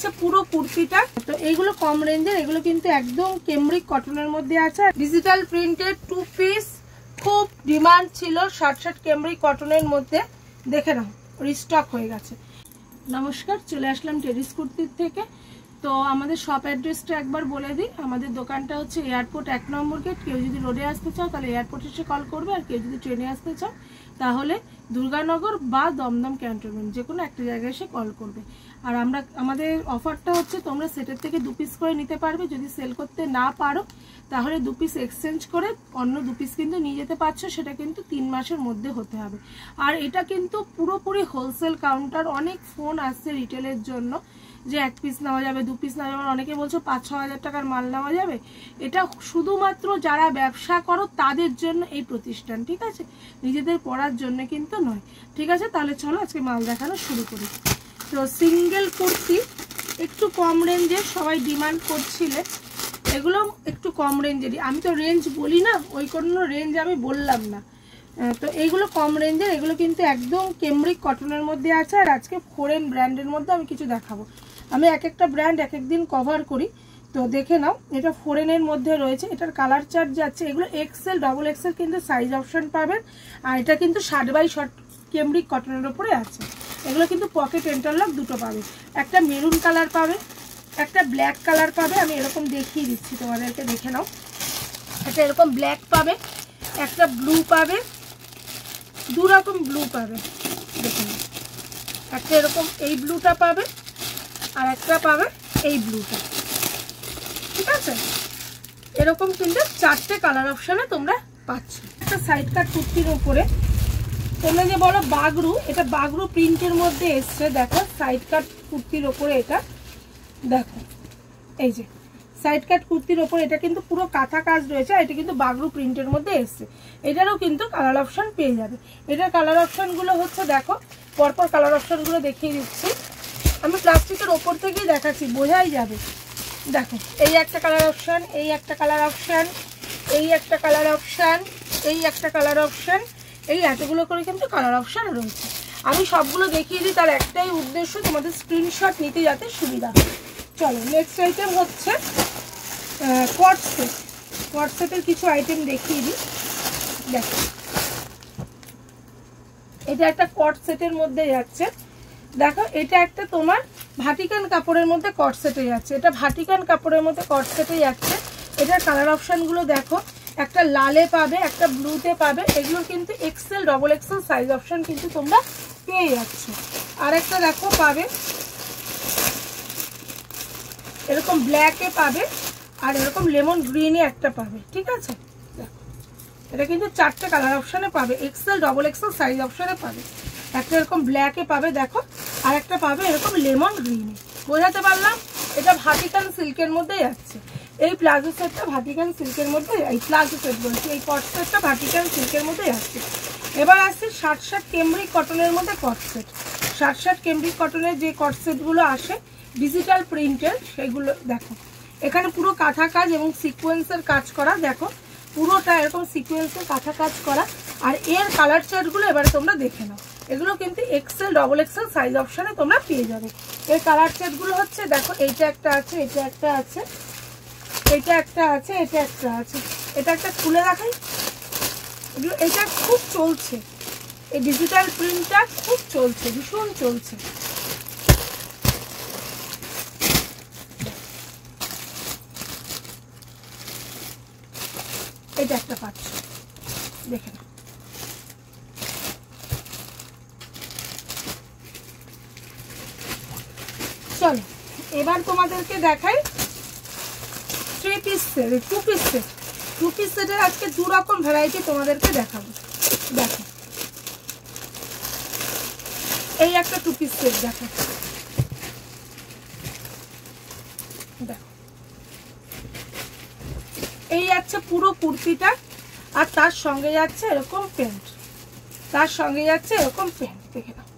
যাচ্ছে পুরো কুর্তিটা। তো এইগুলো কম রেঞ্জের, এগুলো কিন্তু একদম কেমব্রিক কটনের মধ্যে আছে। ডিজিটাল প্রিন্টেড 2 পিস, খুব ডিমান্ড ছিল শার্ট কেমব্রিক কটনের মধ্যে। দেখে নাও রিস্টক হয়ে গেছে। নমস্কার, চলে আসলাম টেরিস কুর্তির থেকে। তো আমাদের শপ অ্যাড্রেসটা একবার বলে দিই। আমাদের দোকানটা হচ্ছে এয়ারপোর্ট 1 নম্বর গেট। কেউ যদি রোডে আসতে চাও তাহলে এয়ারপোর্টে এসে কল করবে, আর কেউ যদি ট্রেনে আসতে চাও তাহলে দুর্গানগর বা দমদম ক্যান্টনমেন্ট যে কোনো একটা জায়গায় এসে কল করবে। আর আমাদের অফারটা হচ্ছে তোমরা সেটের থেকে 2 পিস করে নিতে পারবে। যদি সেল করতে না পারো তাহলে 2 পিস এক্সচেঞ্জ করে অন্য 2 পিস কিন্তু নিয়ে যেতে পারছো, সেটা কিন্তু 3 মাসের মধ্যে হতে হবে। আর এটা কিন্তু পুরোপুরি হোলসেল কাউন্টার। অনেক ফোন আসছে রিটেলের জন্য যে 1 পিস নেওয়া যাবে, 2 পিস নেওয়া যাবে, অনেকে বলছো 5-6 হাজার টাকার মাল নেওয়া যাবে। এটা শুধুমাত্র যারা ব্যবসা করো তাদের জন্য এই প্রতিষ্ঠান, ঠিক আছে, নিজেদের পড়ার জন্য কিন্তু নয়। ঠিক আছে, তাহলে চলো আজকে মাল দেখানো শুরু করি। তো সিঙ্গেল কুর্তি একটু কম রেঞ্জের, সবাই ডিমান্ড করছিলে, এগুলো একটু কম রেঞ্জেরই। আমি তো রেঞ্জ বলি না, ওই কোনো রেঞ্জ আমি বললাম না। তো এইগুলো কম রেঞ্জের, এগুলো কিন্তু একদম কেমব্রিক কটনের মধ্যে আছে। আর আজকে ফরেন ব্র্যান্ডের মধ্যে আমি কিছু দেখাবো। আমি এক একটা ব্র্যান্ড এক এক দিন কভার করি, তো দেখে নাও। এটা ফরেনের মধ্যে রয়েছে, এটার কালার চার্ট যাচ্ছে। এগুলো এক্সেল, ডবল এক্সেল কিন্তু সাইজ অপশন পাবেন। আর এটা কিন্তু 60x60 কেমব্রিক কটনের উপরে আছে। এগুলো কিন্তু পকেট ইন্টারলক দুটো পাবে। একটা মেরুন কালার পাবে, একটা ব্ল্যাক কালার পাবে। আমি এরকম দেখিয়ে দিচ্ছি তোমাদেরকে, দেখে নাও। একটা এরকম ব্ল্যাক পাবে, একটা ব্লু পাবে, 2 রকম ব্লু পাবে। দেখে নাও, একটা এরকম এই ব্লুটা পাবে, আর একটা পাবে এই ব্লুটা। ঠিক আছে, এরকম কিন্তু 4টে কালার অপশনে তোমরা পাচ্ছ। একটা সাইড কাট কুর্তির উপরে তোমরা যে বলো বাগরু, এটা বাগরু প্রিন্টের মধ্যে এসছে। দেখো সাইড কাট কুর্তির ওপরে এটা দেখো, এই যে সাইড কাট কুর্তির ওপরে এটা কিন্তু পুরো কাঁথা কাজ রয়েছে। আর এটা কিন্তু বাগরু প্রিন্টের মধ্যে এসছে। এটারও কিন্তু কালার অপশন পেয়ে যাবে। এটার কালার অপশনগুলো হচ্ছে, দেখো পরপর কালার অপশনগুলো দেখিয়ে দিচ্ছি। আমি প্লাস্টিকের ওপর থেকেই দেখাচ্ছি, বোঝাই যাবে। দেখো এই একটা কালার অপশন, এই একটা কালার অপশন, এই একটা কালার অপশন, এই একটা কালার অপশন, এই এতগুলো করে কিন্তু কালার অপশন রয়েছে। আমি সবগুলো দেখিয়ে দিই, তার একটাই উদ্দেশ্য তোমাদের স্ক্রিনশট নিতে যাতে সুবিধা হয়। চলো নেক্সট আইটেম হচ্ছে কট সেট। কট সেটের কিছু আইটেম দেখিয়ে দিই। দেখো এটা একটা কট সেটের মধ্যে যাচ্ছে। দেখো এটা একটা তোমার ভাটিকান কাপড়ের মধ্যে কট সেটে যাচ্ছে। এটা ভাটিকান কাপড়ের মধ্যে কট সেটে যাচ্ছে। এটার কালার অপশনগুলো দেখো, একটা লালে পাবে, একটা ব্লুতে পাবে। এগুলো কিন্তু XL, double XL size option কিন্তু তোমরা পেয়ে যাচ্ছ। আর একটা দেখো পাবে এরকম ব্ল্যাকে পাবে, আর এরকম লেমন গ্রিনে একটা পাবে। ঠিক আছে, দেখো এটা কিন্তু 4টে কালার অপশনে পাবে, এক্সেল, ডবল এক্সেল সাইজ অপশনে পাবে। একটা এরকম ব্ল্যাকে পাবে দেখো, আর একটা পাবে এরকম লেমন গ্রিনে। বোঝাতে পারলাম? এটা ভাটিকান সিল্কের মধ্যে যাচ্ছে। এই প্লাজো সেটটা ভাটিকান সিল্কের মধ্যে, এই প্লাজো সেট বলছি, এই কট সেটটা ভাটিকান সিল্কের মধ্যে যাচ্ছে। এবার আসছে 60 কেমব্রিক কটনের মধ্যে কট সেট। 60 কেমব্রিক কটনের যে কট সেটগুলো আসে ডিজিটাল প্রিন্টের, সেগুলো দেখো এখানে পুরো কাঁথা কাজ এবং সিকোয়েন্সের কাজ করা। দেখো পুরোটা এরকম সিকোয়েন্সের কাঁথা কাজ করা। আর এর কালার চার্টগুলো এবারে তোমরা দেখে নাও। এগুলো কিন্তু এক্সেল, ডবল এক্সেল সাইজ অপশনে তোমরা পেয়ে যাবে। এর কালার চার্টগুলো হচ্ছে, দেখো এইটা একটা আছে, এটা একটা আছে, এটা একটা আছে, এটা একটা আছে। এটা একটা খুলে রাখাই, এগুলো এটা খুব চলছে, এই ডিজিটাল প্রিন্টটা খুব চলছে, ভীষণ চলছে। এটা একটা পাচ্ছ, দেখে নাও। চলো এবার তোমাদেরকে দেখাই 3 piece set, 2 piece set. 2 piece সেটের আজকে 2 রকম ভ্যারাইটি তোমাদেরকে দেখাবো। দেখো এই একটা 2 পিস সেট, দেখো দেখো এই যাচ্ছে পুরো কুর্তিটা, আর তার সঙ্গে যাচ্ছে এরকম প্যান্ট, তার সঙ্গে যাচ্ছে এরকম প্যান্ট। দেখে নাও,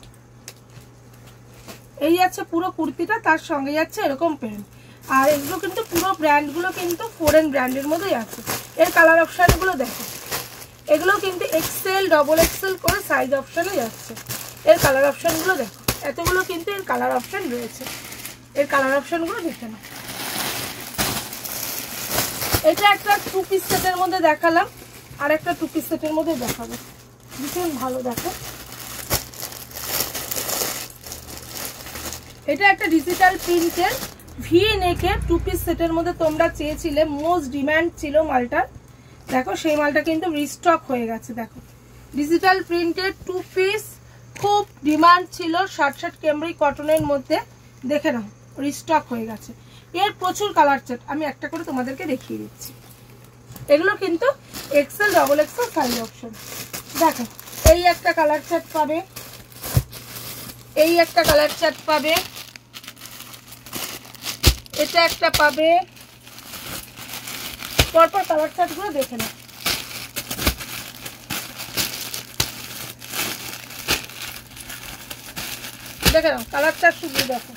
এই যাচ্ছে পুরো কুর্তিটা, তার সঙ্গে যাচ্ছে এরকম প্যান্ট। আর এগুলো কিন্তু পুরো ব্র্যান্ডগুলো কিন্তু ফরেন ব্র্যান্ডের মধ্যেই আছে। এর কালার অপশানগুলো দেখো, এগুলো কিন্তু এক্সেল, ডবল এক্সেল করে সাইজ অপশানে যাচ্ছে। এর কালার অপশানগুলো দেখো, এতগুলো কিন্তু এর কালার অপশান রয়েছে। এর কালার অপশনগুলো দেখে নাও। এটা একটা 2 পিস সেটের মধ্যে দেখালাম, আর একটা 2 পিস সেটের মধ্যে দেখাবো, ভীষণ ভালো। দেখো এটা একটা ডিজিটাল প্রিন্টের ভি নেকের 2 পিস সেটের মধ্যে তোমরা চেয়েছিলে, মোস্ট ডিমান্ড ছিল মালটা। দেখো সেই মালটা কিন্তু রিস্টক হয়ে গেছে। দেখো ডিজিটাল প্রিন্টের 2 পিস, খুব ডিমান্ড ছিল, শার্ট ক্যামব্রিক কটনের মধ্যে। দেখে নাও রিস্টক হয়ে গেছে। এর প্রচুর কালার চার্ট, আমি একটা করে তোমাদেরকে দেখিয়ে দিচ্ছি। এগুলো কিন্তু XL, double XL size option. দেখো এই একটা কালার চার্ট পাবে, এই একটা কালার চার্ট পাবে, এটা একটা পাবে। পরপর কালার চার্টগুলো দেখে নাও। দেখে নাও কালার চার্ট শুধু দেখো,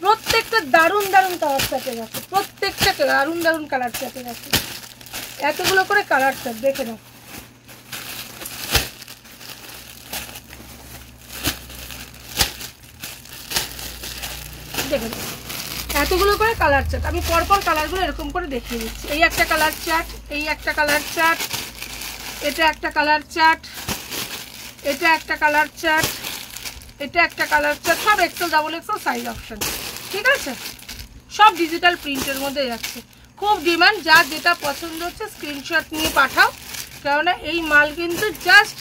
প্রত্যেকটা দারুণ দারুণ কালার চার্টে গেছে, প্রত্যেকটা দারুণ দারুণ কালার চার্টে গেছে। এতগুলো করে কালার চার্ট দেখে নাও। দেখে নাও এতগুলো করে কালার চার্ট, আমি পরপর কালারগুলো এরকম করে দেখিয়ে দিচ্ছি। এই একটা কালার চার্ট, এই একটা কালার চার্ট, এটা একটা কালার চার্ট, এটা একটা কালার চার্ট, এটা একটা কালার চার্ট, সব XL, double XL size option. ঠিক আছে, সব ডিজিটাল প্রিন্টের মধ্যে যাচ্ছে, খুব ডিমান্ড। যার যেটা পছন্দ হচ্ছে স্ক্রিনশট নিয়ে পাঠাও, কেননা এই মাল কিন্তু জাস্ট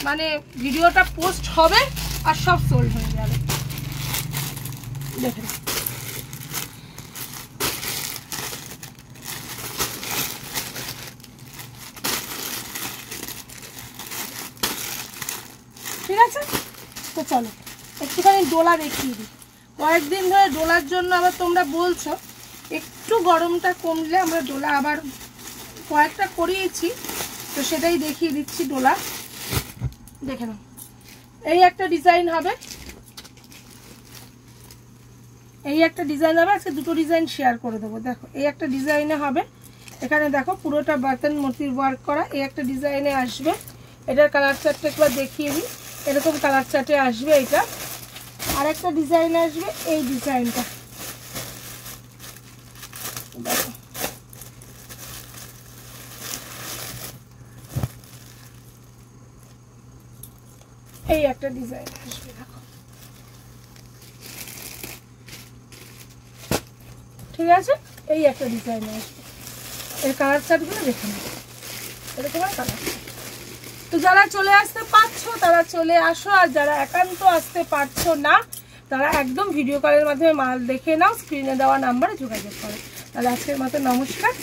মানে ভিডিওটা পোস্ট হবে আর সব সোল্ড হয়ে যাবে। দেখেন ঠিক আছে। তো চলো একটুখানি ডোলা দেখিয়ে দিই। কয়েকদিন ধরে ডোলার জন্য আবার তোমরা বলছো, একটু গরমটা কমলে আমরা ডোলা আবার কয়েকটা করিয়েছি, তো সেটাই দেখিয়ে দিচ্ছি ডোলা। দেখে নাও এই একটা ডিজাইন হবে, এই একটা ডিজাইন হবে। আজকে দুটো ডিজাইন শেয়ার করে দেবো। দেখো এই একটা ডিজাইনে হবে, এখানে দেখো পুরোটা বাটন মোটিভ ওয়ার্ক করা। এই একটা ডিজাইনে আসবে, এটার কালার চার্টটা একবার দেখিয়ে দিই। এরকম কালার চার্টে আসবে এটা। আর একটা ডিজাইন আসবে, এই ডিজাইনটা দেখো, এই একটা ডিজাইন আসবে। দেখো ঠিক আছে, এই একটা ডিজাইন আসবে। এর কালার চার্টগুলো দেখে নেব, এরকম কালার। তো যারা চলে আসতে পারছো তারা চলে আসো, আর যারা একান্ত আসতে পারছো না তারা একদম ভিডিও কলের মাধ্যমে মাল দেখে নাও, স্ক্রিনে দেওয়া নাম্বারে যোগাযোগ করো। তাহলে আজকের মতো নমস্কার।